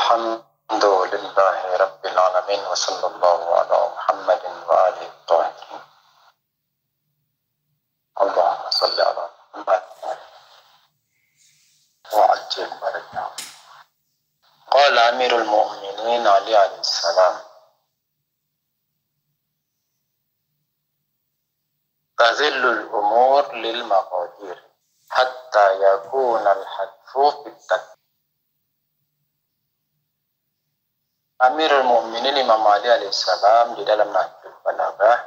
Alhamdulillahi Rabbil Alamin wa sallallahu ala Muhammadin wa alihi tahirin. Allahumma salli ala Muhammad wa ajil barakah. Qala Amirul Mu'minin Ali alaihi salam, tazillul umur lil maqadir hatta yakuna al-hadfu fit-tak. Amirul Mu'minin Imam Ali alaihissalam di dalam Nahjul Balaghah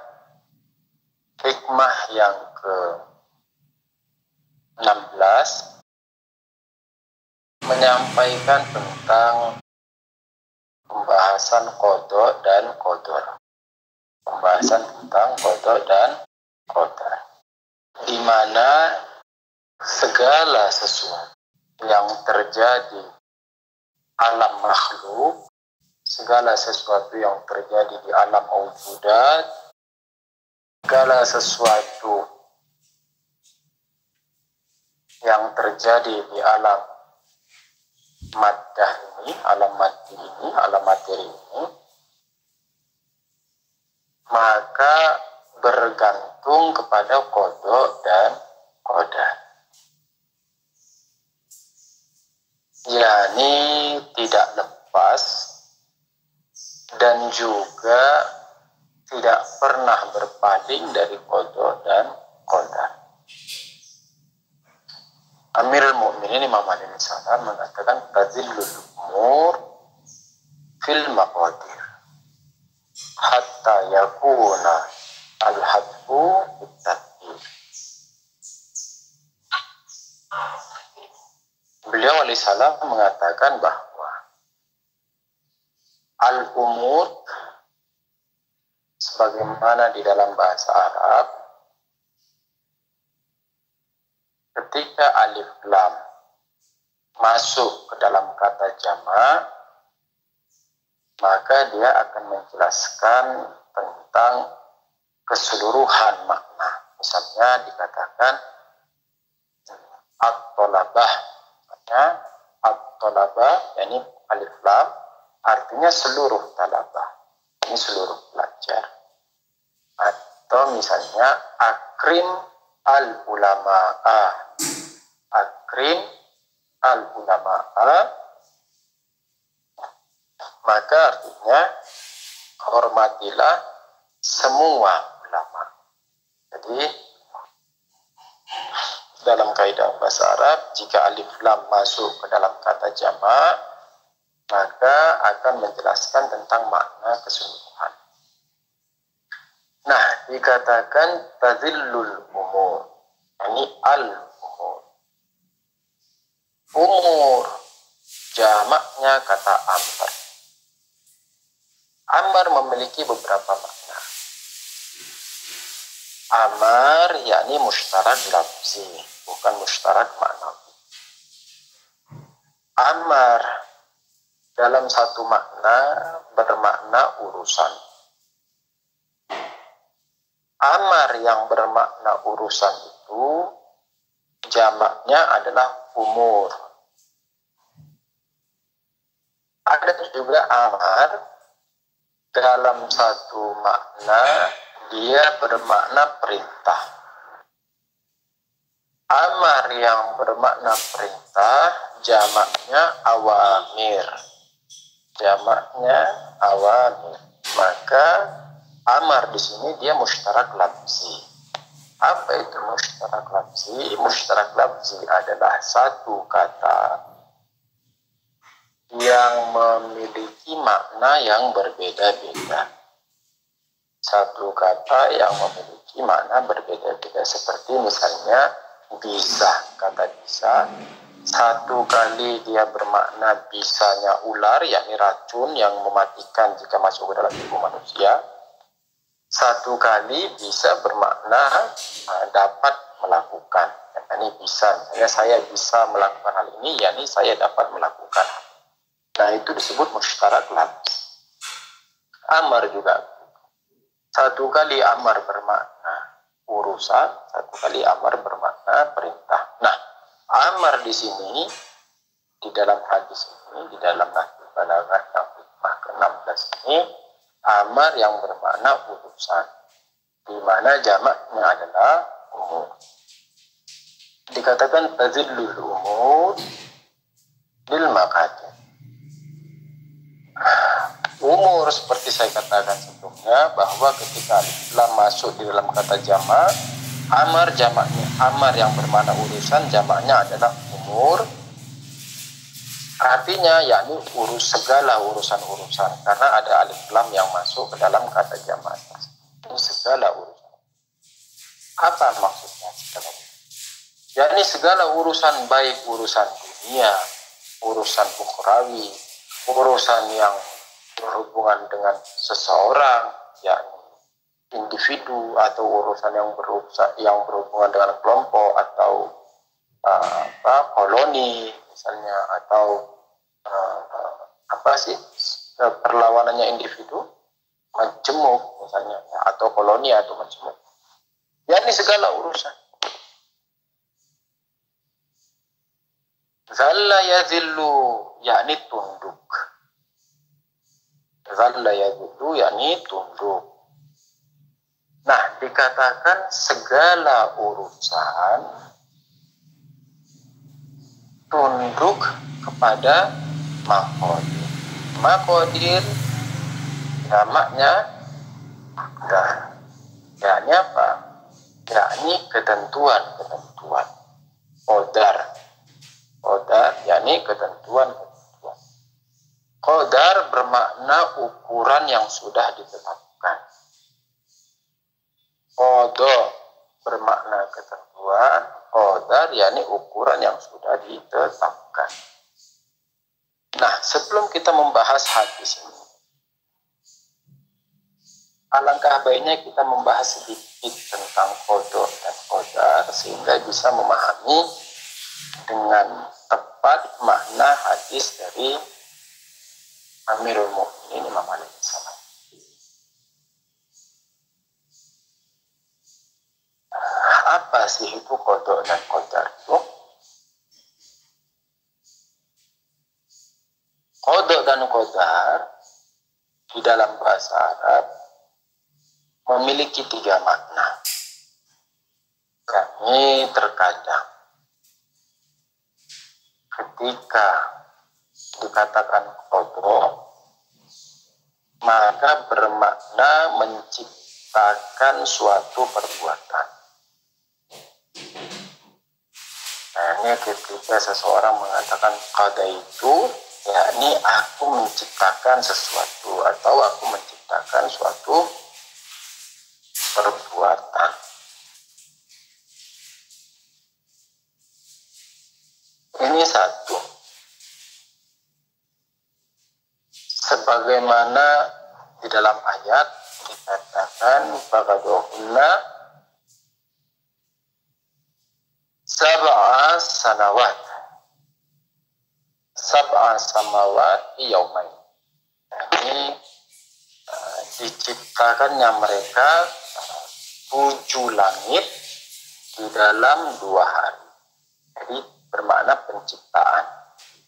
hikmah yang ke-16 menyampaikan tentang pembahasan qada dan qadar. Pembahasan tentang qada dan qadar, di mana segala sesuatu yang terjadi alam makhluk, segala sesuatu yang terjadi di alam mawjudat, segala sesuatu yang terjadi di alam maddah ini, alam maddi ini, alam materi ini, maka bergantung kepada qada dan qadar. yakni tidak lepas dan juga tidak pernah berpaling dari qada dan qadar. Amirul Mu'minin Imam Ali alaihissalam mengatakan tazillul umur fil maqadir hatta yakuna al-hadfu bit-tadbir. Beliau alaihissalam mengatakan bahwa al-umur sebagaimana di dalam bahasa Arab, ketika alif lam masuk ke dalam kata jamak, maka dia akan menjelaskan tentang keseluruhan makna. Misalnya dikatakan at-tolabah, at-tolabah, yakni alif lam artinya seluruh talabah, ini seluruh pelajar. Atau misalnya akrim al-ulama'a, akrim al-ulama'a, maka artinya hormatilah semua ulama. Jadi dalam kaidah bahasa Arab, jika alif lam masuk ke dalam kata jamak, maka akan menjelaskan tentang makna keseluruhan. Nah, dikatakan tazillul umur, ini al-umur. Umur jamaknya kata amr. Amar memiliki beberapa makna. Amar yakni mustarak lafzi, bukan mustarak maknawi. Amar dalam satu makna bermakna urusan. Amar yang bermakna urusan itu jamaknya adalah umur. Ada juga amar dalam satu makna dia bermakna perintah. Amar yang bermakna perintah jamaknya awamir. Jamaknya awamir. Maka amar di sini dia mustarak lafzi. Apa itu mustarak lafzi? Mustarak lafzi adalah satu kata yang memiliki makna yang berbeda-beda. Satu kata yang memiliki makna berbeda-beda, seperti misalnya bisa. Kata bisa satu kali dia bermakna bisanya ular, yakni racun yang mematikan jika masuk ke dalam tubuh manusia. Satu kali bisa bermakna dapat melakukan, yakni bisa. Misalnya saya bisa melakukan hal ini, yakni saya dapat melakukan. Nah, itu disebut mustarak lafzi. Amar juga. Satu kali amar bermakna urusan, satu kali amar bermakna perintah. Nah, amar di sini, di dalam hadis ini, di dalam Nahjul balaghah yang hikmah ke-16 ini amar yang bermakna urusan, di mana jamaknya adalah umur. Dikatakan tazillul umur bil maqadir. Umur seperti saya katakan sebelumnya bahwa ketika alif lam masuk di dalam kata jamak, amar jamaknya, amar yang bermakna urusan jamaknya adalah umur. Artinya yakni urus segala urusan-urusan, karena ada alif lam yang masuk ke dalam kata jamak. Ini segala urusan. Apa maksudnya segala urusan? Yakni segala urusan, baik urusan dunia, urusan ukhrawi, urusan yang berhubungan dengan seseorang, yakni individu, atau urusan yang berhubungan dengan kelompok atau koloni misalnya, atau perlawanannya individu, majemuk misalnya, atau koloni atau majemuk. Yakni segala urusan. Zalla yazillu yakni tunduk. Zalla yazillu yakni tunduk. Nah, dikatakan segala urusan tunduk kepada maqadir. Maqadir jamaknya qadar. Yakni apa? Yakni ketentuan-ketentuan. Qadar. Qadar yakni ketentuan-ketentuan. Qadar bermakna ukuran yang sudah ditetapkan. Qada bermakna ketentuan, qadar yakni ukuran yang sudah ditetapkan. Nah, sebelum kita membahas hadis ini, alangkah baiknya kita membahas sedikit tentang qada dan qadar sehingga bisa memahami dengan tepat makna hadis dari Amirul Mukminin Imam Ali bin Salam. Apa sih itu qada dan qadar itu? Qada dan qadar di dalam bahasa Arab memiliki 3 makna. Yakni terkadang ketika dikatakan qada, maka bermakna menciptakan suatu perbuatan. Nah, ini ketika seseorang mengatakan qada itu, yakni aku menciptakan sesuatu atau aku menciptakan suatu perbuatan. Ini satu. Sebagaimana di dalam ayat dikatakan faqadahunna sab'a sanawat. Sab'a samawat yaumain. Ini diciptakannya mereka 7 langit di dalam 2 hari. Jadi bermakna penciptaan.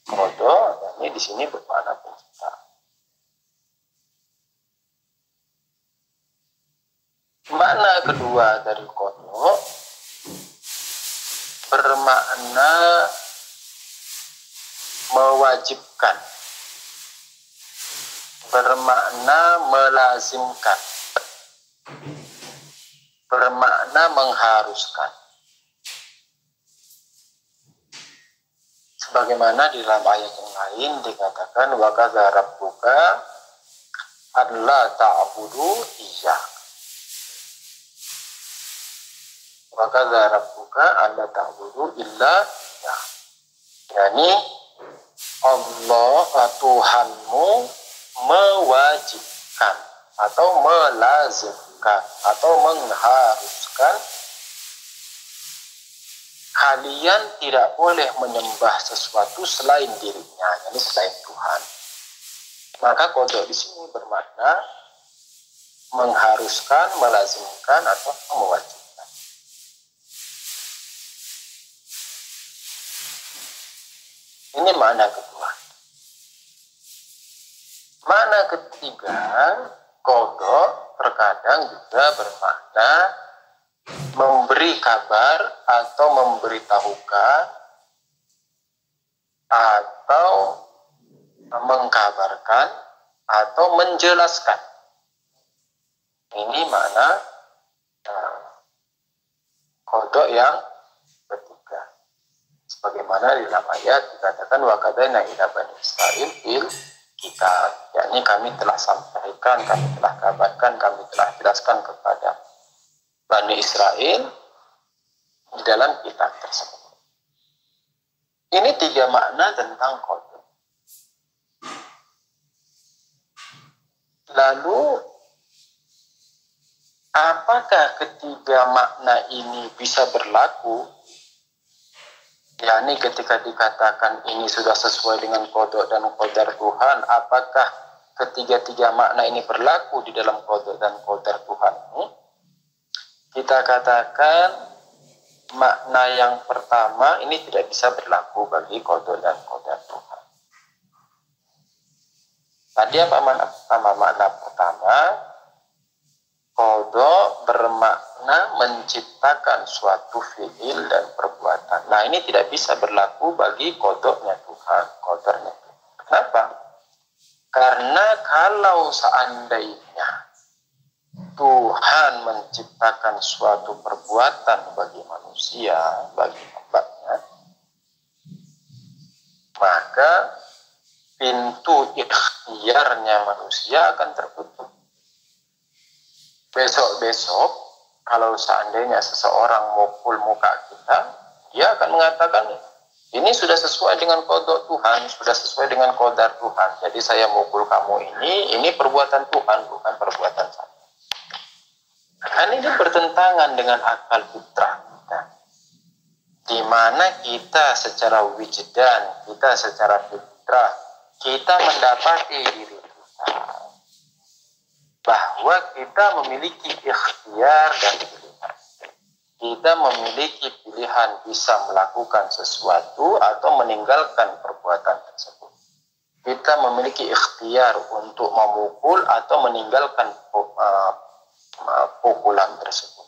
Qada ini di sini bermakna penciptaan. Makna kedua dari qada bermakna mewajibkan, bermakna melazimkan, bermakna mengharuskan. Sebagaimana di dalam ayat yang lain dikatakan wa qadza rabbuka alla ta'budu iyyah. Wa qadza rabbuka alla ta'budu illa iyyah. Yani Allah Tuhanmu mewajibkan atau melazimkan atau mengharuskan kalian tidak boleh menyembah sesuatu selain dirinya, yakni selain Tuhan. Maka qada di sini bermakna mengharuskan, melazimkan atau mewajibkan. Ini makna kedua. Makna ketiga, kodok terkadang juga bermakna memberi kabar atau memberitahukan atau mengkabarkan atau menjelaskan. Ini makna kodok yang ketiga. Sebagaimana di dalam ayat dikatakan wa qadaina ila bani Israil fil kitab, yakni kami telah sampaikan, kami telah kabarkan, kami telah jelaskan kepada Bani Israel di dalam kitab tersebut. Ini tiga makna tentang kodok. Lalu apakah ketiga makna ini bisa berlaku? Yakni ketika dikatakan ini sudah sesuai dengan kodok dan qadar Tuhan, apakah ketiga-tiga makna ini berlaku di dalam kodok dan qadar Tuhan ini? Kita katakan makna yang pertama ini tidak bisa berlaku bagi kodok dan qadar Tuhan. Tadi apa makna pertama? Makna pertama, kodok bermakna menciptakan suatu fiil dan perbuatan. Nah, ini tidak bisa berlaku bagi kodoknya Tuhan, qadarnya Tuhan. Kenapa? Karena kalau seandainya Tuhan menciptakan suatu perbuatan bagi manusia, bagi hambanya, maka pintu ikhtiarnya manusia akan tertutup. Besok-besok, kalau seandainya seseorang mukul muka kita, dia akan mengatakan, ini sudah sesuai dengan kodok Tuhan, sudah sesuai dengan qadar Tuhan. Jadi saya mukul kamu ini perbuatan Tuhan, bukan perbuatan saya. Kan ini bertentangan dengan akal fitrah kita. Di mana kita secara wijdan, kita secara fitrah, kita mendapati diri kita bahwa kita memiliki ikhtiar dan pilihan. Kita memiliki pilihan bisa melakukan sesuatu atau meninggalkan perbuatan tersebut. Kita memiliki ikhtiar untuk memukul atau meninggalkan pukulan tersebut.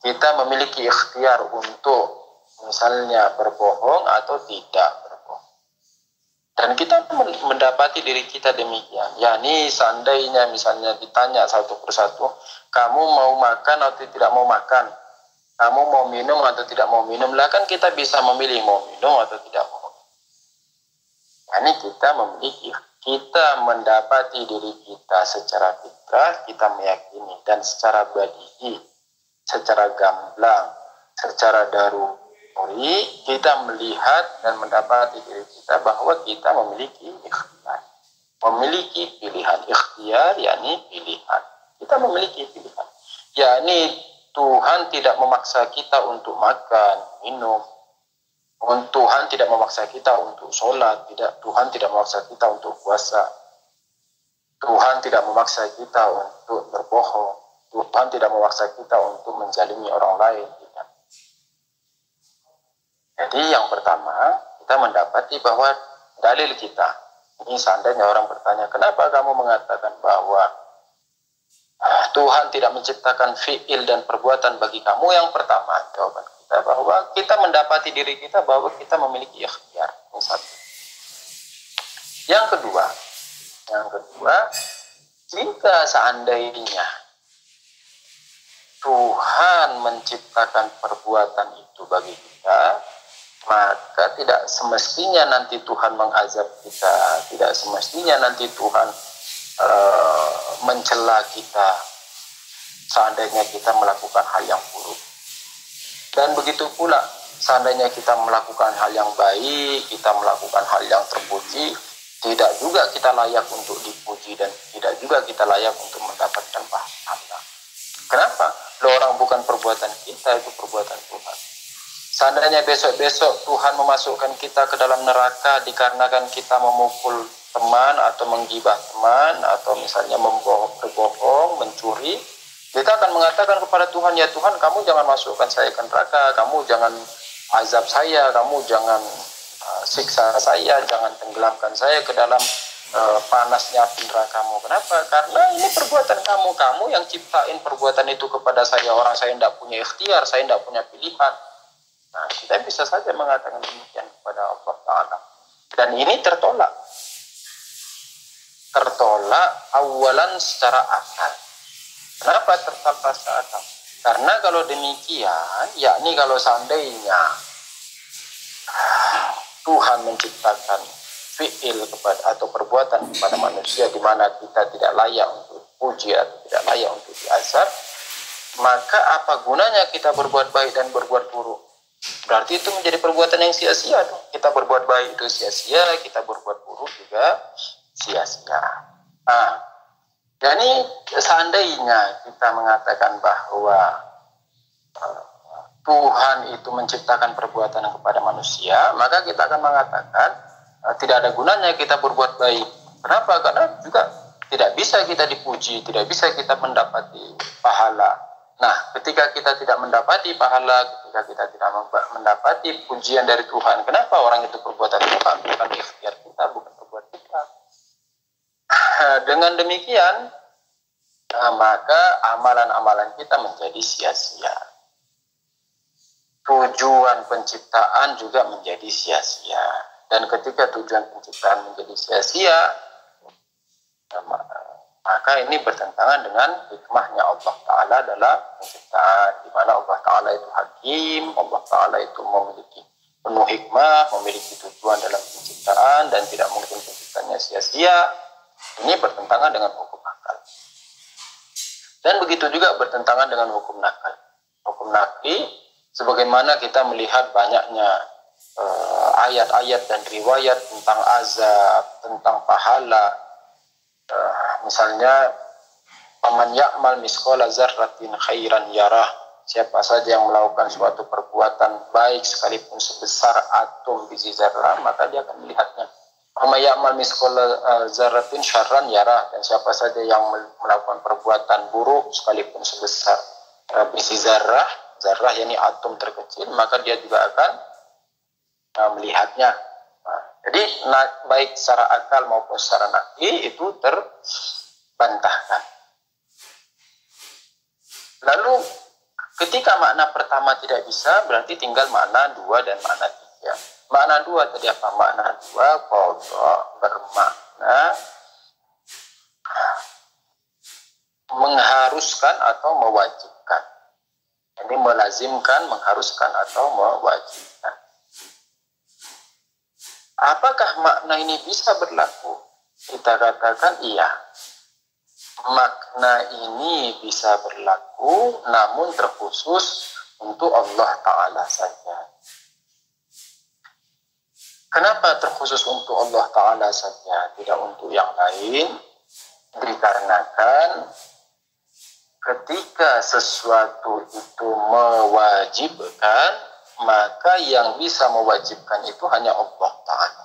Kita memiliki ikhtiar untuk misalnya berbohong atau tidak berbohong. Dan kita mendapati diri kita demikian. Yakni seandainya misalnya ditanya satu persatu, kamu mau makan atau tidak mau makan? Kamu mau minum atau tidak mau minum? Lah kan kita bisa memilih mau minum atau tidak mau. Yakni kita mendapati diri kita secara fitrah, kita meyakini, dan secara badi'i, secara gamblang, secara daruri, kita melihat dan mendapati diri kita bahwa kita memiliki ikhtiar, memiliki pilihan. Ikhtiar yakni pilihan. Kita memiliki pilihan, yakni Tuhan tidak memaksa kita untuk makan, minum. Tuhan tidak memaksa kita untuk sholat, Tuhan tidak memaksa kita untuk puasa, Tuhan tidak memaksa kita untuk berbohong, Tuhan tidak memaksa kita untuk menzalimi orang lain. Tidak. Jadi yang pertama, kita mendapati bahwa dalil kita, ini seandainya orang bertanya, kenapa kamu mengatakan bahwa Tuhan tidak menciptakan fi'il dan perbuatan bagi kamu? Yang pertama, jawaban kita bahwa kita mendapati diri kita bahwa kita memiliki ikhtiar. Yang satu. Yang kedua, jika seandainya Tuhan menciptakan perbuatan itu bagi kita, maka tidak semestinya nanti Tuhan mengazab kita, tidak semestinya nanti Tuhan mencela kita seandainya kita melakukan hal yang buruk. Dan begitu pula seandainya kita melakukan hal yang baik, kita melakukan hal yang terpuji, tidak juga kita layak untuk dipuji dan tidak juga kita layak untuk mendapatkan pahala. Kenapa? Orang bukan perbuatan kita, itu perbuatan Tuhan. Seandainya besok-besok Tuhan memasukkan kita ke dalam neraka dikarenakan kita memukul teman atau menggibah teman atau misalnya berbohong, mencuri, kita akan mengatakan kepada Tuhan, ya Tuhan, kamu jangan masukkan saya ke neraka, kamu jangan azab saya, kamu jangan siksa saya, jangan tenggelamkan saya ke dalam panasnya api nerakamu. Kenapa? Karena ini perbuatan kamu. Kamu yang ciptain perbuatan itu kepada saya. Orang saya tidak punya ikhtiar, saya tidak punya pilihan. Nah, kita bisa saja mengatakan demikian kepada Allah Ta'ala. Dan ini tertolak. Tertolak awalan secara akal. Kenapa tertolak secara akal? Karena kalau demikian, yakni kalau seandainya Tuhan menciptakan fi'il kepada atau perbuatan kepada manusia di mana kita tidak layak untuk puji atau tidak layak untuk diazab, maka apa gunanya kita berbuat baik dan berbuat buruk? Berarti itu menjadi perbuatan yang sia-sia. Kita berbuat baik itu sia-sia, kita berbuat buruk juga sia-sia. Nah, jadi seandainya kita mengatakan bahwa Tuhan itu menciptakan perbuatan kepada manusia, maka kita akan mengatakan tidak ada gunanya kita berbuat baik. Kenapa? Karena juga tidak bisa kita dipuji, tidak bisa kita mendapati pahala. Nah, ketika kita tidak mendapati pahala, ketika kita tidak mendapati pujian dari Tuhan, kenapa orang itu perbuatan Tuhan? Bukan ikhtiar kita, bukan perbuatan kita. Dengan demikian, maka amalan-amalan kita menjadi sia-sia. Tujuan penciptaan juga menjadi sia-sia. Dan ketika tujuan penciptaan menjadi sia-sia, maka ini bertentangan dengan hikmahnya Allah Ta'ala dalam penciptaan, di mana Allah Ta'ala itu hakim, Allah Ta'ala itu memiliki penuh hikmah, memiliki tujuan dalam penciptaan, dan tidak mungkin penciptaannya sia-sia. Ini bertentangan dengan hukum akal. Dan begitu juga bertentangan dengan hukum nakal. Hukum nakli, sebagaimana kita melihat banyaknya ayat-ayat dan riwayat tentang azab, tentang pahala. Misalnya, "Faman ya'mal misqala dzarratin khairan yarah." Siapa saja yang melakukan suatu perbuatan baik sekalipun sebesar atom biji zarrah, maka dia akan melihatnya. "Faman ya'mal misqala dzarratin syarran yarah." Dan siapa saja yang melakukan perbuatan buruk sekalipun sebesar biji zarrah, zarrah yakni atom terkecil, maka dia juga akan melihatnya. Jadi baik secara akal maupun secara nakli itu terbantahkan. Lalu ketika makna pertama tidak bisa, berarti tinggal makna 2 dan makna 3. Makna 2 tadi apa? Makna 2 qadha bermakna mengharuskan atau mewajibkan. Ini melazimkan, mengharuskan atau mewajibkan. Apakah makna ini bisa berlaku? Kita katakan iya. Makna ini bisa berlaku, namun terkhusus untuk Allah Ta'ala saja. Kenapa terkhusus untuk Allah Ta'ala saja, tidak untuk yang lain? Dikarenakan ketika sesuatu itu mewajibkan, maka yang bisa mewajibkan itu hanya Allah Ta'ala.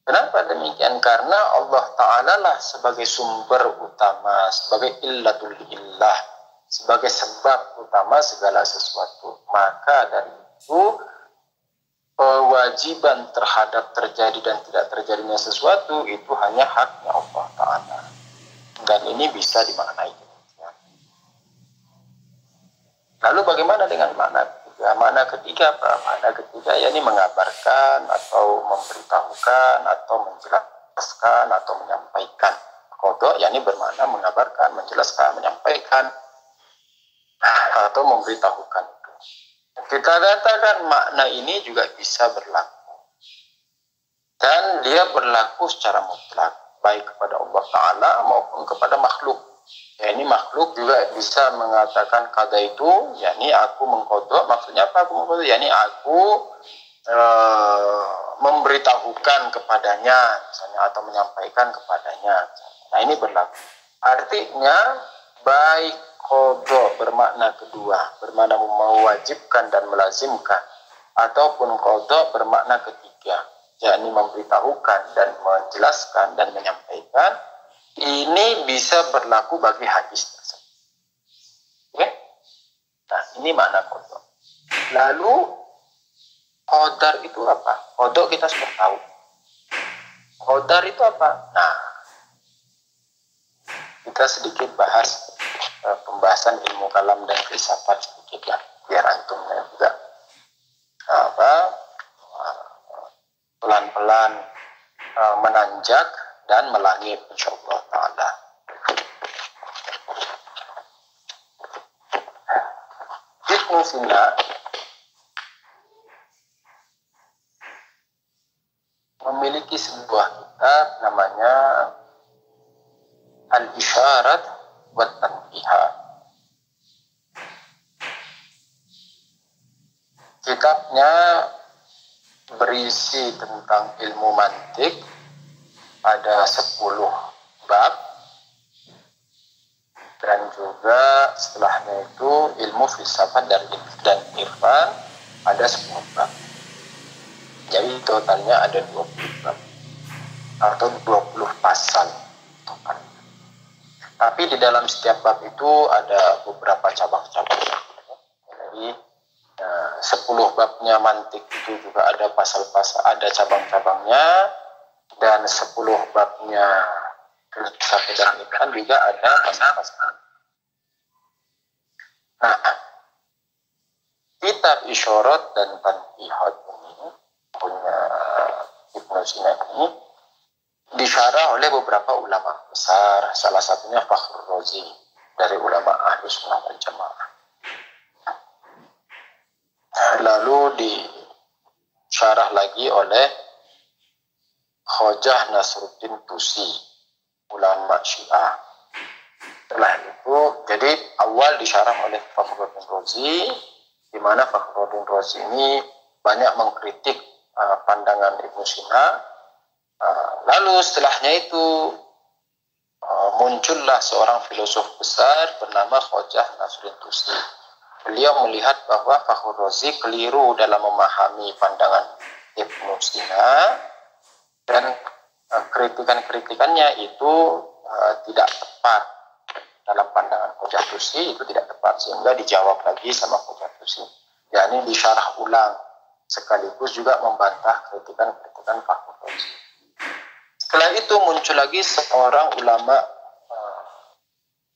Kenapa demikian? Karena Allah Ta'ala lah sebagai sumber utama, sebagai illatul illah, sebagai sebab utama segala sesuatu. Maka dari itu, kewajiban terhadap terjadi dan tidak terjadinya sesuatu itu hanya haknya Allah Ta'ala. Dan ini bisa dimaknai. Lalu bagaimana dengan makna ketiga? Makna ketiga apa? Makna ketiga yakni mengabarkan atau memberitahukan atau menjelaskan atau menyampaikan. Qadha yakni bermakna mengabarkan, menjelaskan, menyampaikan atau memberitahukan. Kita katakan makna ini juga bisa berlaku. Dan dia berlaku secara mutlak, baik kepada Allah Ta'ala maupun kepada makhluk. Ya, ini makhluk juga bisa mengatakan qadha itu, yakni aku mengqadha. Maksudnya apa aku mengqadha? Yakni aku memberitahukan kepadanya, misalnya, atau menyampaikan kepadanya. Nah, ini berlaku. Artinya, baik qadha bermakna kedua, bermakna mewajibkan dan melazimkan, ataupun qadha bermakna ketiga, yakni memberitahukan dan menjelaskan dan menyampaikan. Ini bisa berlaku bagi hadis tersebut. Oke? Nah, ini makna qadha. Lalu qadar itu apa? Qadha kita sudah tahu. Qadar itu apa? Nah, kita sedikit bahas pembahasan ilmu kalam dan filsafat sedikit lah, biar antumnya juga pelan-pelan menanjak dan melangit insyaallah taala. Ibnu Sina memiliki sebuah kitab namanya Al-Isyarat wa Tanbihat. Kitabnya berisi tentang ilmu mantik, ada 10 bab, dan juga setelahnya itu ilmu filsafat dan irfan, ada 10 bab. Jadi totalnya ada 20 bab atau 20 pasal totalnya. Tapi di dalam setiap bab itu ada beberapa cabang-cabang. Jadi 10 babnya mantik itu juga ada pasal-pasal, ada cabang-cabangnya, dan 10 babnya filsafat dan irfan juga ada pasal-pasal. Nah, kitab Isyarat dan Tanbihat ini punya Ibnu Sina ini disyarah oleh beberapa ulama besar, salah satunya Fakhrur Razi dari ulama Ahlus Sunnah wal Jamaah. Lalu disyarah lagi oleh Khojah Nasruddin Tusi, ulama Syiah. Setelah itu, jadi awal disyarah oleh Fakhruddin Razi, di mana Fakhruddin Razi ini banyak mengkritik pandangan Ibnu Sina. Lalu setelahnya itu muncullah seorang filosof besar bernama Khojah Nasruddin Tusi. Beliau melihat bahwa Fakhruddin Razi keliru dalam memahami pandangan Ibnu Sina, dan kritikan-kritikannya itu tidak tepat dalam pandangan Khojah Tusi, itu tidak tepat, sehingga dijawab lagi sama Khojah Tusi, yakni disyarah ulang sekaligus juga membantah kritikan-kritikan Fakhruddin Razi. Setelah itu muncul lagi seorang ulama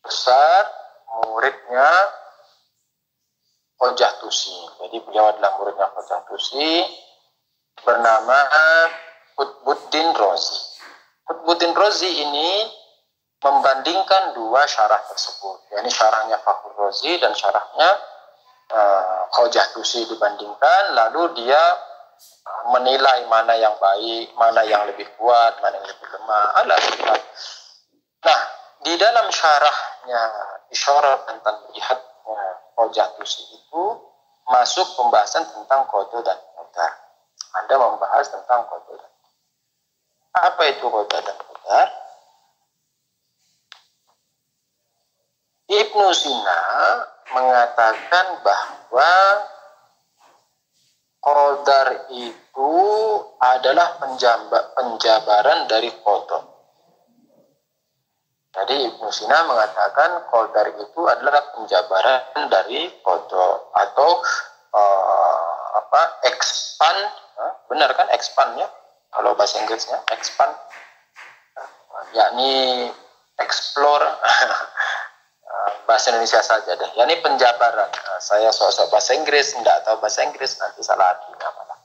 besar, muridnya Khojah Tusi. Jadi beliau adalah muridnya Khojah Tusi, bernama Qutbuddin Razi. Qutbuddin Razi ini membandingkan dua syarah tersebut, yakni syarahnya Fakhruddin Razi dan syarahnya Khojah Tusi dibandingkan, lalu dia menilai mana yang baik, mana yang lebih kuat, mana yang lebih lemah. Nah, di dalam syarahnya Isyarat dan Tanbihat Khojah Tusi itu masuk pembahasan tentang qada dan qadar. Anda membahas tentang qada dan qadar. Apa itu qada dan qadar? Ibnu Sina mengatakan bahwa qadar itu adalah penjabaran dari qada. Jadi Ibnu Sina mengatakan qadar itu adalah penjabaran dari qada, atau expand, benar kan expandnya kalau bahasa Inggrisnya, expand, yakni explore. Bahasa Indonesia saja deh, yakni penjabaran. Saya sosok bahasa Inggris, tidak tahu bahasa Inggris, nanti salah artinya malah.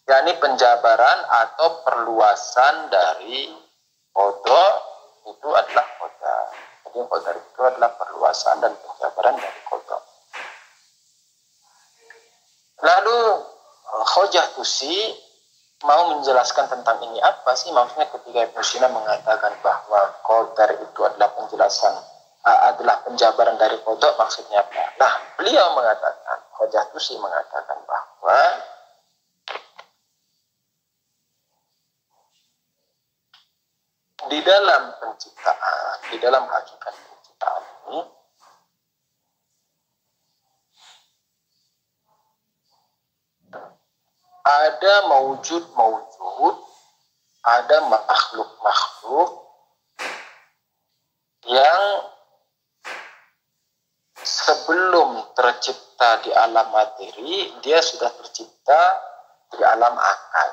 Yakni penjabaran atau perluasan dari qada itu adalah qadar. Jadi qadar itu adalah perluasan dan penjabaran dari qada. Lalu Khojah Tusi mau menjelaskan tentang ini, apa sih maksudnya ketika Ibnu Sina mengatakan bahwa qadar itu adalah penjelasan, adalah penjabaran dari qada, maksudnya apa? Nah, beliau mengatakan, Khojah Tusi mengatakan bahwa di dalam penciptaan, di dalam hakikat penciptaan ini, ada maujud, ada makhluk-makhluk yang sebelum tercipta di alam materi, dia sudah tercipta di alam akal.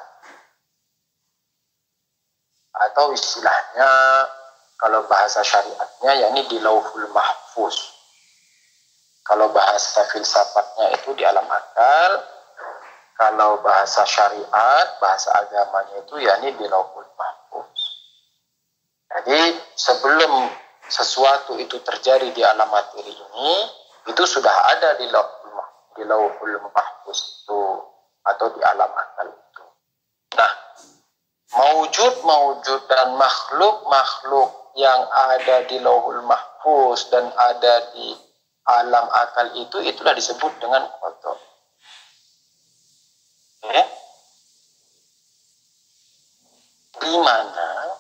atau istilahnya kalau bahasa syariatnya yakni di Lauhul Mahfuz. Kalau bahasa filsafatnya itu di alam akal, kalau bahasa syariat, bahasa agamanya itu yakni di Lauhul Mahfuz. Jadi sebelum sesuatu itu terjadi di alam materi ini, itu sudah ada di Lauhul Mahfuz itu atau di alam akal itu. Nah, maujud dan makhluk yang ada di Lauhul Mahfuz dan ada di alam akal itu, itulah disebut dengan qada. Ya? Di mana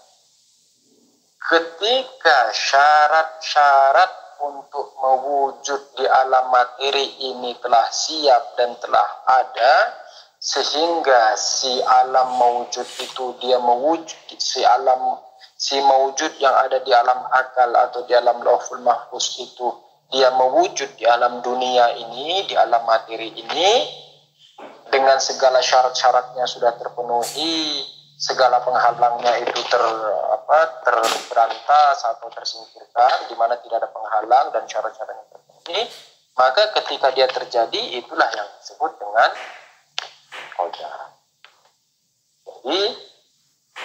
ketika syarat-syarat untuk mewujud di alam materi ini telah siap dan telah ada, sehingga si alam mewujud itu dia mewujud, si mewujud yang ada di alam akal atau di alam Lauhul Mahfuz itu dia mewujud di alam dunia ini, di alam materi ini, dengan segala syarat-syaratnya sudah terpenuhi, segala penghalangnya itu terberantas atau tersingkirkan, di mana tidak ada penghalang dan syarat-syaratnya terpenuhi, maka ketika dia terjadi, itulah yang disebut dengan qada. Jadi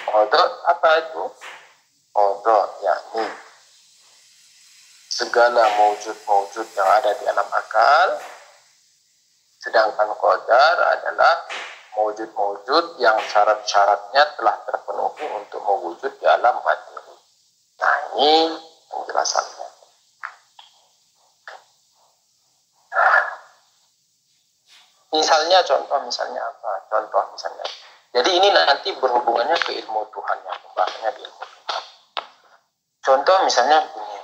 qada apa itu? Qada yakni segala mewujud yang ada di alam akal, sedangkan qadar adalah mewujud yang syarat-syaratnya telah terpenuhi untuk mewujud di alam materi. Nah, ini penjelasannya. Misalnya apa? Contoh misalnya. Jadi ini nanti berhubungannya ke ilmu Tuhan, yang pembahasannya di ilmu Tuhan. Contoh misalnya begini.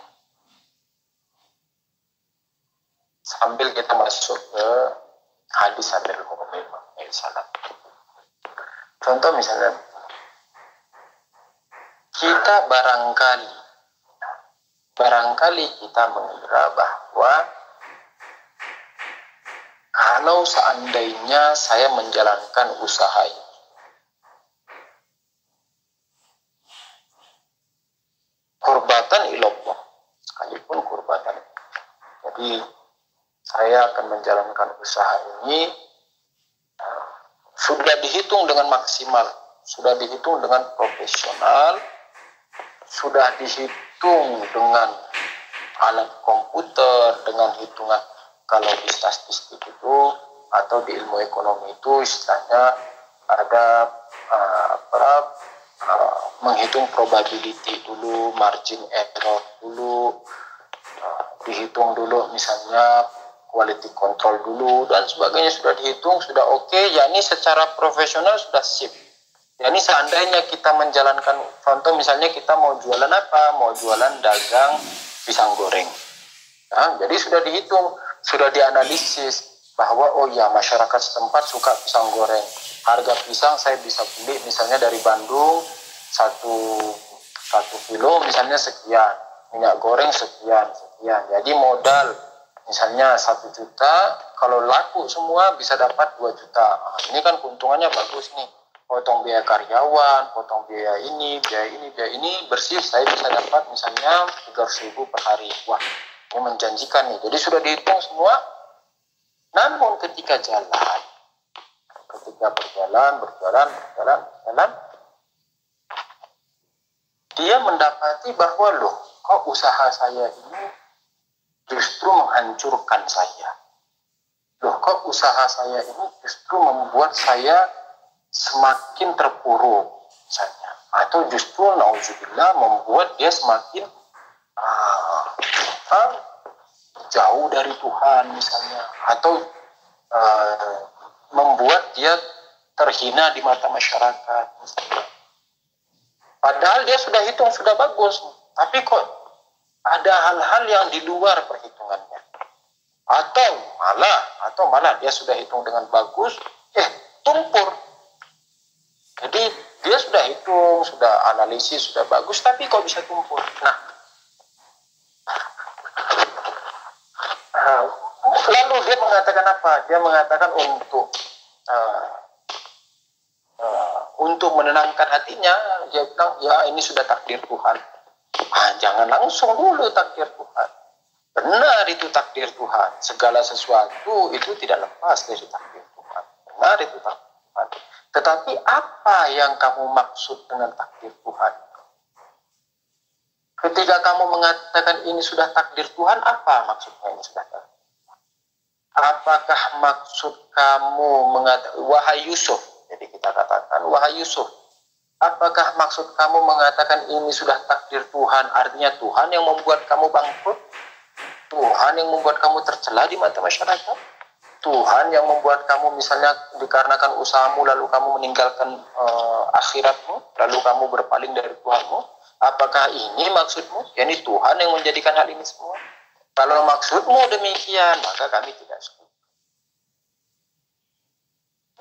Sambil kita masuk ke hadis Amirul Mukminin salam. Contoh misalnya, kita barangkali kita mengira bahwa kalau seandainya saya menjalankan usaha ini, kurbatan ilallah, sekalipun kurbatan. Jadi saya akan menjalankan usaha ini, sudah dihitung dengan maksimal, sudah dihitung dengan profesional, sudah dihitung dengan alat komputer, dengan hitungan kalau di statistik itu atau di ilmu ekonomi itu istilahnya ada menghitung probability dulu, margin error dulu, dihitung dulu misalnya quality control dulu dan sebagainya, sudah dihitung, sudah oke, yakni secara profesional sudah sip. Yakni seandainya kita menjalankan, contoh misalnya kita mau jualan apa, mau jualan dagang pisang goreng. Nah, jadi sudah dihitung, sudah dianalisis bahwa oh ya masyarakat setempat suka pisang goreng. Harga pisang saya bisa beli misalnya dari Bandung satu kilo misalnya sekian, minyak goreng sekian. Jadi modal misalnya 1 juta, kalau laku semua bisa dapat 2 juta. Nah, ini kan keuntungannya bagus nih. Potong biaya karyawan, potong biaya ini, bersih saya bisa dapat misalnya 300.000 per hari. Wah, ini menjanjikan nih. Jadi sudah dihitung semua. Namun ketika berjalan, dia mendapati bahwa loh, kok usaha saya ini justru menghancurkan saya. Loh, kok usaha saya ini justru membuat saya semakin terpuruk misalnya. Atau justru nauzubillah membuat dia semakin jauh dari Tuhan misalnya. Atau membuat dia terhina di mata masyarakat misalnya. Padahal dia sudah hitung, sudah bagus. Tapi kok ada hal-hal yang di luar perhitungannya. Atau malah dia sudah hitung dengan bagus, tumpur. Jadi dia sudah hitung, sudah analisis, sudah bagus, tapi kok bisa tumpur. Nah, lalu dia mengatakan apa? Dia mengatakan untuk menenangkan hatinya, dia bilang, ya ini sudah takdir Tuhan. Jangan langsung dulu takdir Tuhan. Benar itu takdir Tuhan. Segala sesuatu itu tidak lepas dari takdir Tuhan. Benar itu takdir Tuhan. Tetapi apa yang kamu maksud dengan takdir Tuhan? Ketika kamu mengatakan ini sudah takdir Tuhan, apa maksudnya ini sudah takdir? Apakah maksud kamu mengatakan, wahai Yusuf, jadi kita katakan, wahai Yusuf, apakah maksud kamu mengatakan ini sudah takdir Tuhan, artinya Tuhan yang membuat kamu bangkrut? Tuhan yang membuat kamu tercela di mata masyarakat? Tuhan yang membuat kamu misalnya dikarenakan usahamu lalu kamu meninggalkan akhiratmu, lalu kamu berpaling dari Tuhanmu? Apakah ini maksudmu? Yani Tuhan yang menjadikan hal ini semua? Kalau maksudmu demikian, maka kami tidak setuju.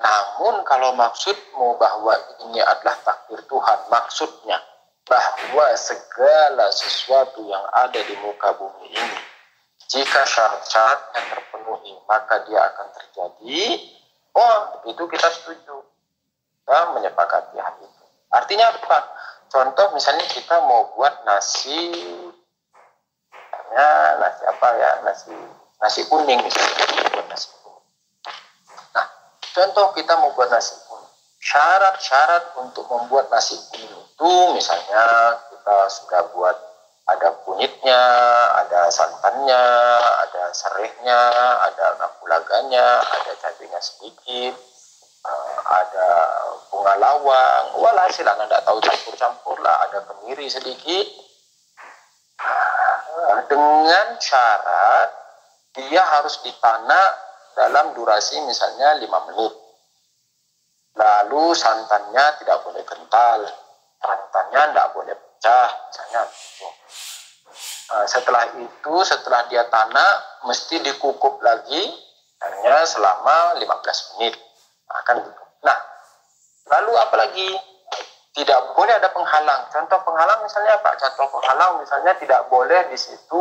Namun kalau maksudmu bahwa ini adalah takdir Tuhan, maksudnya bahwa segala sesuatu yang ada di muka bumi ini, jika syarat-syaratnya terpenuhi, maka dia akan terjadi. Oh, itu kita setuju. Kita menyepakati hal itu. Artinya apa? Contoh misalnya kita mau buat nasi apa ya, nasi kuning misalnya, buat nasi kuning. Nah, contoh kita mau buat nasi kuning. Syarat-syarat untuk membuat nasi kuning itu misalnya kita sudah buat ada kunyitnya, ada santannya, ada serehnya, ada kapulaganya, ada cabenya sedikit, ada bunga lawang, walhasil Anda tidak tahu campur-campur lah, ada kemiri sedikit. Dengan syarat dia harus ditanak dalam durasi misalnya 5 menit. Lalu santannya tidak boleh kental, santannya tidak boleh pecah, misalnya gitu. Setelah dia tanak, mesti dikukup lagi hanya selama 15 menit. Akan gitu. Nah, lalu apa lagi? Tidak boleh ada penghalang. Contoh penghalang misalnya apa? Contoh penghalang misalnya tidak boleh di situ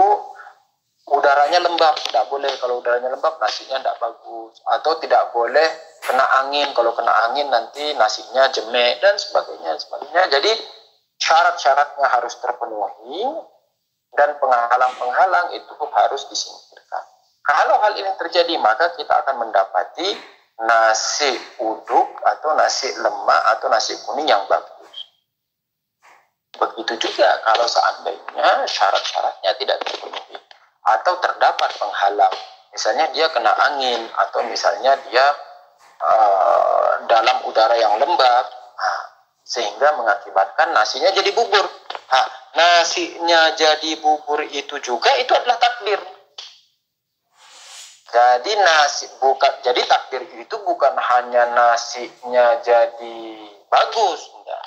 udaranya lembab. Tidak boleh. Kalau udaranya lembab nasinya tidak bagus. Atau tidak boleh kena angin. Kalau kena angin nanti nasinya jemek dan sebagainya. Jadi syarat-syaratnya harus terpenuhi dan penghalang-penghalang itu harus disingkirkan. Kalau hal ini terjadi maka kita akan mendapati nasi uduk atau nasi lemak atau nasi kuning yang bagus. Begitu juga kalau seandainya syarat-syaratnya tidak terpenuhi atau terdapat penghalang, misalnya dia kena angin atau misalnya dia dalam udara yang lembab, sehingga mengakibatkan nasinya jadi bubur. Nasinya jadi bubur itu juga itu adalah takdir. Jadi takdir itu bukan hanya nasinya jadi bagus, enggak.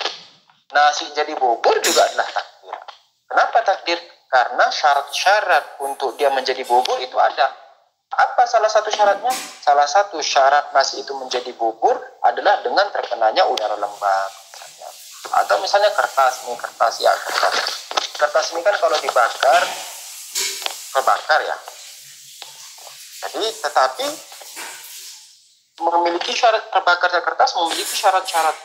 Nasi jadi bubur juga adalah takdir. Kenapa takdir? Karena syarat-syarat untuk dia menjadi bubur itu ada. Apa salah satu syaratnya? Salah satu syarat nasi itu menjadi bubur adalah dengan terkenanya udara lembab. Atau misalnya kertas ini Kertas ini kan kalau dibakar, kebakar ya. Jadi tetapi memiliki syarat terbakarnya kertas memiliki syarat-syarat.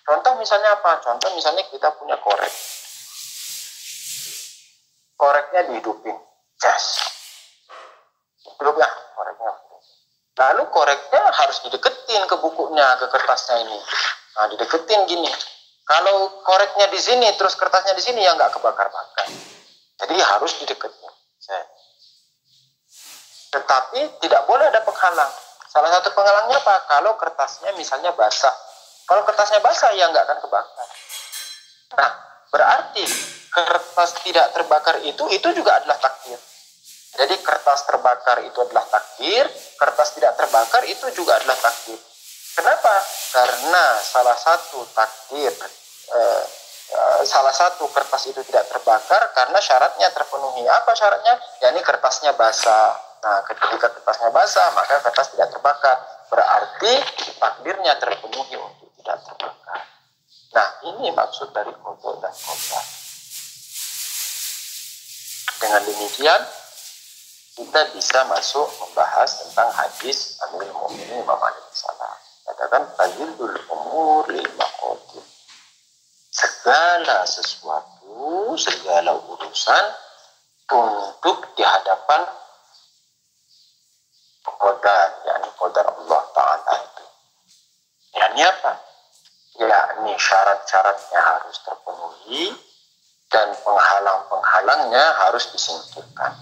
Contoh misalnya apa? Contoh misalnya kita punya korek. Koreknya dihidupin. Hidup ya koreknya. Lalu koreknya harus dideketin ke bukunya, ke kertasnya ini. Nah, dideketin gini. Kalau koreknya di sini, terus kertasnya di sini, ya nggak kebakar-bakar. Jadi harus dideketin. Tetapi tidak boleh ada penghalang. Salah satu penghalangnya apa? Kalau kertasnya misalnya basah. Kalau kertasnya basah, ya nggak akan kebakar. Nah, berarti kertas tidak terbakar itu juga adalah takdir. Jadi kertas terbakar itu adalah takdir, kertas tidak terbakar itu juga adalah takdir. Kenapa? Karena salah satu kertas itu tidak terbakar karena syaratnya terpenuhi. Apa syaratnya? yakni kertasnya basah. Nah, ketika kertasnya basah, maka kertas tidak terbakar. Berarti takdirnya terpenuhi untuk tidak terbakar. Nah, ini maksud dari kodok dan qadar. Dengan demikian, kita bisa masuk membahas tentang hadis Amirul Mukminin Imam Ali bin Salam. Katakan tajidul umur lil maqadir. Segala sesuatu, segala urusan tunduk di hadapan qadar, yakni qadar Allah Ta'ala itu. Yakni apa? Yakni syarat-syaratnya harus terpenuhi dan penghalang-penghalangnya harus disingkirkan.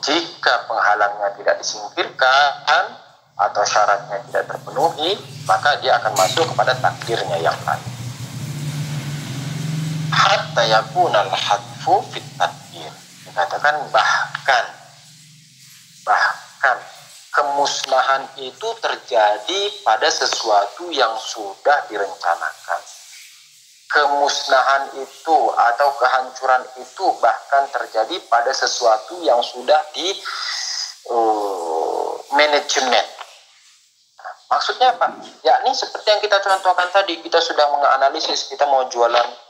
Jika penghalangnya tidak disingkirkan atau syaratnya tidak terpenuhi, maka dia akan masuk kepada takdirnya yang lain. Hatta yakunal hadfu fit tadbir. Dikatakan bahkan kemusnahan itu terjadi pada sesuatu yang sudah direncanakan. Kemusnahan itu atau kehancuran itu bahkan terjadi pada sesuatu yang sudah di manajemen. Maksudnya apa? Yakni seperti yang kita contohkan tadi, kita sudah menganalisis, kita mau jualan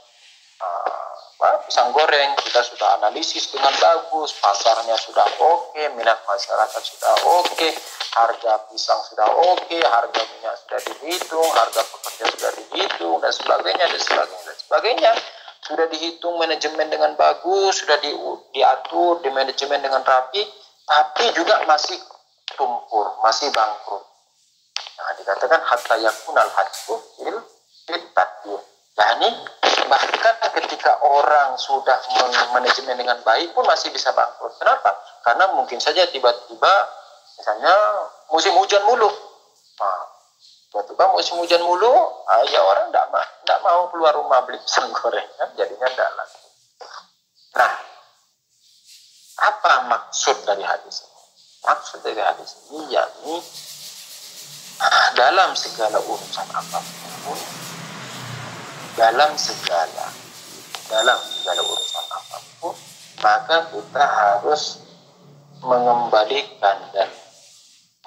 pisang goreng, kita sudah analisis dengan bagus, pasarnya sudah oke, minat masyarakat sudah oke, harga pisang sudah oke, harga minyak sudah dihitung, harga pekerja sudah dihitung, dan sebagainya, dan sebagainya, dan sebagainya. Sudah dihitung manajemen dengan bagus, sudah diatur di manajemen dengan rapi, tapi juga masih tumpur, masih bangkrut. Nah, dikatakan hatta yakunal hadfu fil tadbir. Nah, ini bahkan ketika orang sudah manajemen dengan baik pun masih bisa bangkrut. Kenapa? Karena mungkin saja tiba-tiba misalnya musim hujan mulu. Nah, tiba-tiba musim hujan mulu, ya orang tidak mau keluar rumah beli pisang goreng, kan? Jadinya tidak laku. Nah, apa maksud dari hadis ini? Maksud dari hadis ini yakni dalam segala urusan apapun, dalam segala urusan apapun, maka kita harus mengembalikan dan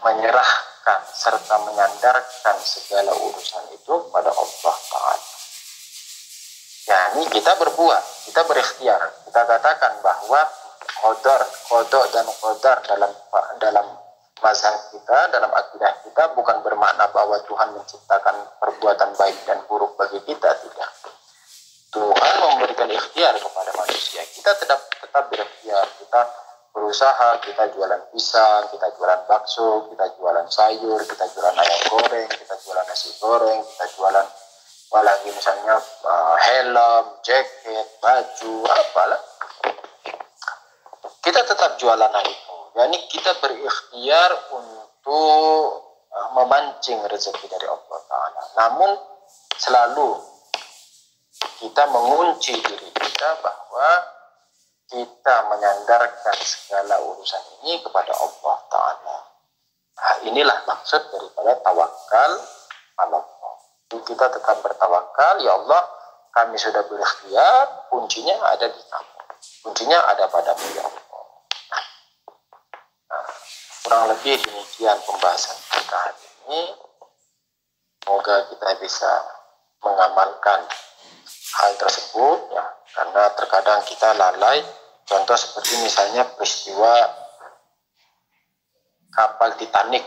menyerahkan serta menyandarkan segala urusan itu pada Allah Ta'ala. Yani kita berbuat, kita berikhtiar, kita katakan bahwa qada dan qadar dalam mazhab kita, dalam akidah kita bukan bermakna bahwa Tuhan menciptakan perbuatan baik dan buruk bagi kita, tidak. Tuhan memberikan ikhtiar kepada manusia. Kita tetap berikhtiar, kita berusaha, kita jualan pisang, kita jualan bakso, kita jualan sayur, kita jualan ayam goreng, kita jualan nasi goreng, kita jualan apalagi misalnya helm, jaket, baju, apalah. Kita tetap jualan hal itu. Yani kita berikhtiar untuk memancing rezeki dari Allah Ta'ala. Namun selalu kita mengunci diri kita bahwa kita menyandarkan segala urusan ini kepada Allah Ta'ala. Nah, inilah maksud daripada tawakal Allah. Kita tetap bertawakal, ya Allah, kami sudah berikhtiar, kuncinya ada di kamu. Kuncinya ada padamu, ya Allah. Nah, kurang lebih demikian pembahasan kita hari ini. Semoga kita bisa mengamalkan hal tersebut, ya, karena terkadang kita lalai. Contoh seperti misalnya peristiwa kapal Titanic.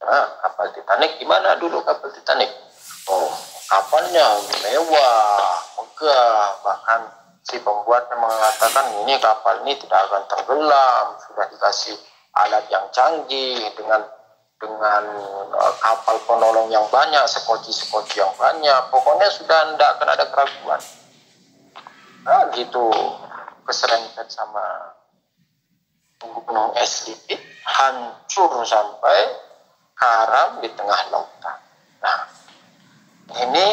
Nah, kapal Titanic gimana dulu kapal Titanic? Oh, kapalnya mewah, megah, bahkan si pembuatnya mengatakan ini kapal ini tidak akan tenggelam, sudah dikasih alat yang canggih dengan kapal penolong yang banyak, sekoci yang banyak, pokoknya sudah tidak akan ada keraguan. Nah, gitu keserempet sama gunung es itu, hancur sampai karam di tengah lautan. Nah, ini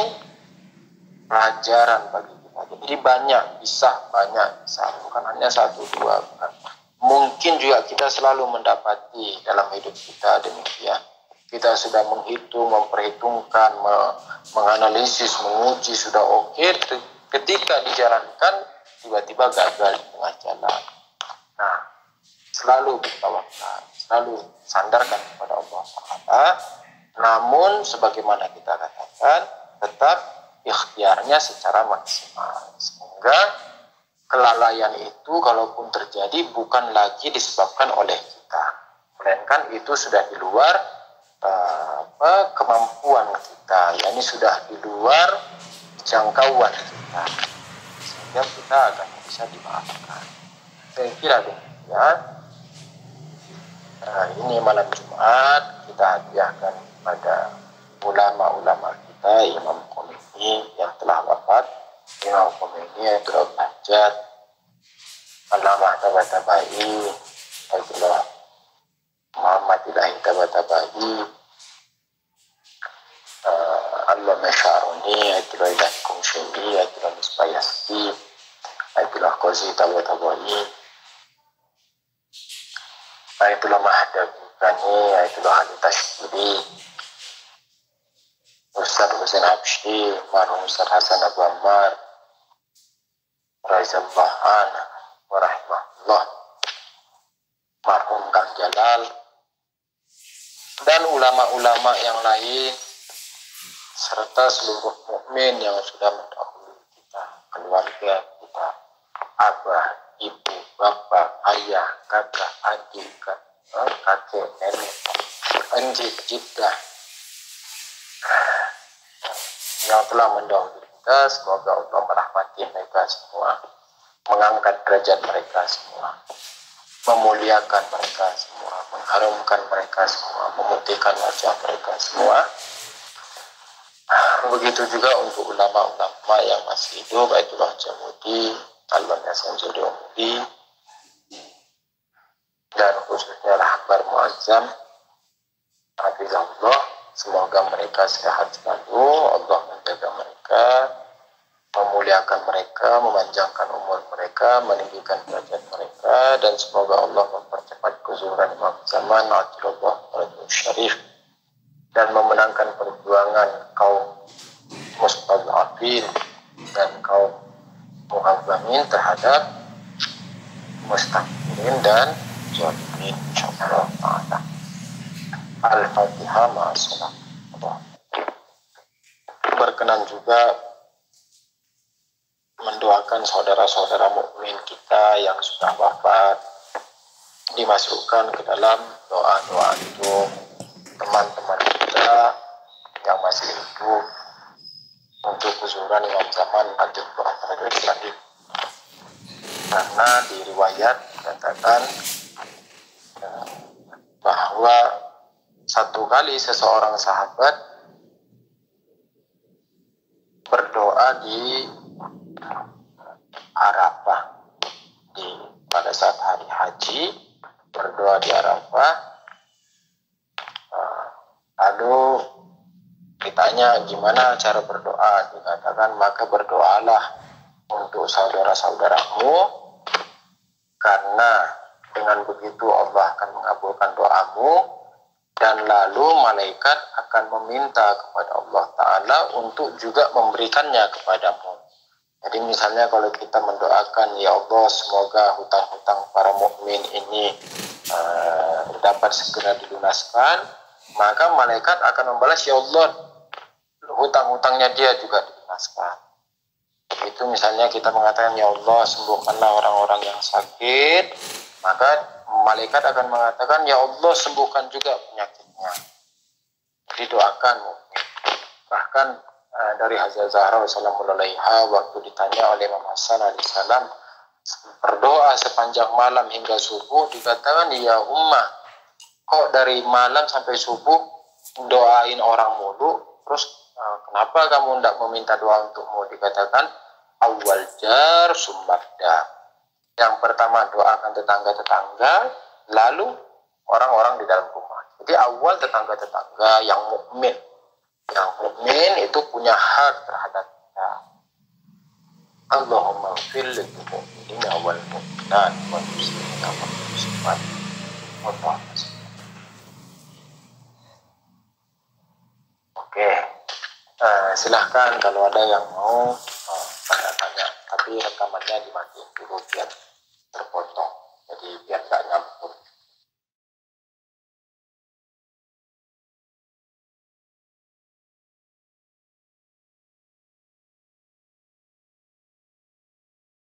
pelajaran bagi kita. Jadi banyak bisa, bukan hanya satu dua, bukan. Mungkin juga kita selalu mendapati dalam hidup kita demikian. Kita sudah menghitung, memperhitungkan, menganalisis, menguji sudah oke. Ketika dijalankan tiba-tiba gagal di tengah jalan. Nah, selalu bertawakal, selalu sandarkan kepada Allah Ta'ala. Namun sebagaimana kita katakan, tetap ikhtiarnya secara maksimal. Sehingga kelalaian itu kalaupun terjadi bukan lagi disebabkan oleh kita, melainkan itu sudah di luar kemampuan kita, yakni sudah di luar jangkauan kita, sehingga kita akan bisa dimaafkan. Saya kira demikian. Ini malam Jumat kita hadiahkan kepada ulama-ulama kita, Imam Khomeini yang telah wafat, Imam Khomeini Ayatullah Bahjat, Allamah Tabatabai, Ayatullah Muhammad Ilahi Tabatabai, Allamah Syaruni, Ayatullah Ilahi Kumsyiri, Ayatullah Misbayasti, Ayatullah Qazi Tabatabai, Ayatullah Mahdabukani, Ayatullah Ali Tashkiri, Ustaz Husain Habsyi, marhum Ustaz Hasan Abu Ammar, Raizallah An, warahmatullah, marhum Kang Jalal, dan ulama-ulama yang lain, serta seluruh mukmin yang sudah mendahului kita, keluarga kita, abah, ibu, bapak, ayah, kakak, adik, kakek, nenek, anjing, jiddah, yang telah mendahului kita. Semoga Allah merahmati mereka semua, mengangkat derajat mereka semua, memuliakan mereka semua, mengharumkan mereka semua, memutihkan wajah mereka semua. Begitu juga untuk ulama-ulama yang masih hidup, Ayatullah Jamudi, Allamah Sanjuri Umudi, dan khususnya Rahbar Muazzam Hafizahullah. Semoga mereka sehat selalu, Allah menjaga mereka, memuliakan mereka, memanjangkan umur mereka, meninggikan derajat mereka, dan semoga Allah mempercepat kezuhuran Imam Zaman Ajrullah Rajul Syarif, dan memenangkan perjuangan kaum mustad'afin dan kaum mu'azzamin terhadap mustakbirin dan zalimin, insyaallah ta'ala. Al-Fatihah ma'assalam. Berkenan juga mendoakan saudara-saudara mukmin kita yang sudah wafat, dimasukkan ke dalam doa-doa itu. Teman-teman kita yang masih hidup, untuk kezuhuran Imam Zaman Ajrullah Rajul Syarif, karena di riwayat dikatakan bahwa satu kali seseorang sahabat berdoa di Arafah, pada saat hari haji, berdoa di Arafah. Lalu ditanya gimana cara berdoa, dikatakan maka berdoalah untuk saudara-saudaramu, karena dengan begitu Allah akan mengabulkan doamu, dan lalu malaikat akan meminta kepada Allah Ta'ala untuk juga memberikannya kepadamu. Jadi misalnya kalau kita mendoakan, ya Allah semoga hutang-hutang para mukmin ini dapat segera dilunaskan, maka malaikat akan membalas, ya Allah hutang-hutangnya dia juga dilunaskan. Itu misalnya kita mengatakan, ya Allah sembuhkanlah orang-orang yang sakit, maka malaikat akan mengatakan, ya Allah sembuhkan juga penyakitnya. Didoakan mukmin. Bahkan dari Hazrat Zahra Wassalamualaiha alaiha, waktu ditanya oleh Imam Hasan alaihissalam berdoa sepanjang malam hingga subuh, dikatakan, ya ummah, kok dari malam sampai subuh doain orang mulu, terus kenapa kamu tidak meminta doa untukmu? Dikatakan, awal jar sumbarda. Yang pertama doakan tetangga-tetangga, lalu orang-orang di dalam rumah. Jadi awal tetangga-tetangga yang mukmin. Yang mukmin itu punya hak terhadap kita. Allahumma fil lil mu'minina wal mu'minat wal muslimina wal muslimat. Oke. Silahkan kalau ada yang mau tanya-tanya, tapi rekamannya dimatiin dulu biar terpotong, jadi biar nggak